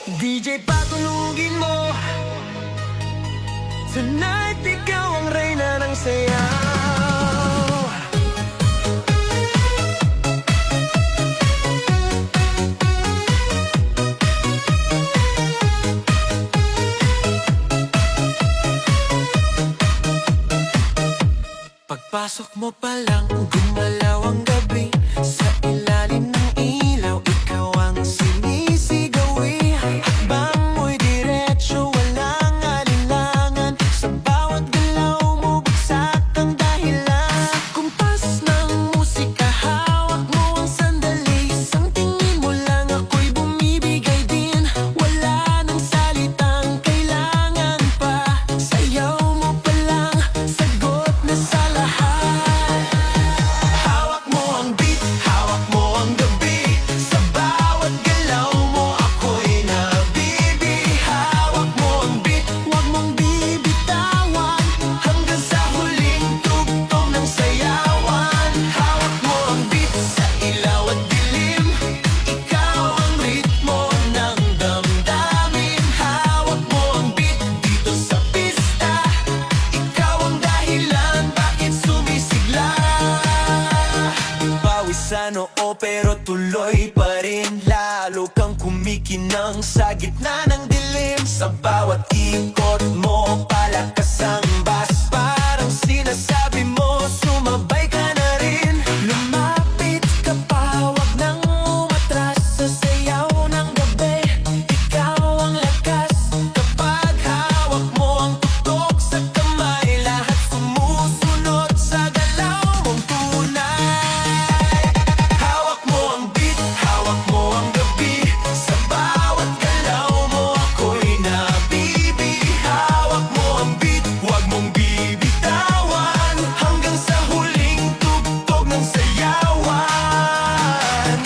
DJ patulugin mo. Tonight ikaw ang reyna ng sayaw. Pagpasok mo pa lang, gumalaw ang gabi. Sa ilalim ng ilaw, ikaw ang sinisigawi. Hakbang mo'y diretso, walang alinlangan. Sa bawat galaw mo, bagsak ang dahilan. Sa kumpas ng musika, hawak mo ang sandali. Isang tingin mo lang, ako'y bumibigay din. Wala nang salitang kailangan pa. Sayaw mo pa lang, sagot na sa lahat. Hawak mo ang beat, hawak mo ang gabi. Sa bawat galaw mo, ako'y nabibi. Hawak mo ang beat, huwag mong bibitawan. Hanggang sa huling tugtog ng sayawan. Hawak mo ang beat, sa ilaw at dilim. Ikaw ang ritmo ng damdamin. Hawak mo ang beat, dito sa pista. Ikaw ang dahilan, bakit sumisigla. Pawis sa noo pero tuloy pa rin. Lalo kang kumikinang sa gitna ng dilim. Sa bawat ikot mo, palakas ang bass. Parang sinasabi mo, sumabay ka na rin. Lumapit ka pa, wag nang umatras. Sa sayaw ng gabi, ikaw ang lakas. Kapag hawak mo ang tutok sa kamay, lahat sumusunod sa galaw mong tunay. Hawak mo ang beat, hawak mo ang gabi. Sa bawat galaw mo, ako'y nabibi. Hawak mo ang beat, huwag mong bibitawan. Hanggang sa huling tugtog ng sayawan.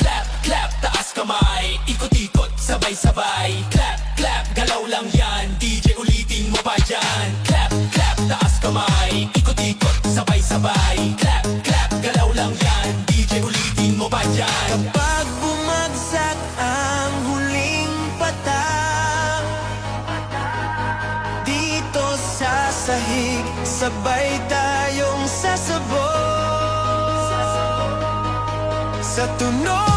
Clap, clap, taas kamay. Ikot-ikot, sabay-sabay. Clap, clap, galaw lang yan. DJ ulitin mo pa dyan. Clap, clap, taas kamay. Ikot-ikot, sabay-sabay. Clap, clap, galaw lang yan. DJ ulitin mo pa dyan. Kapag bumagsak ang huling patak, dito sa sahig, sabay tayong sasabog. Sa tunog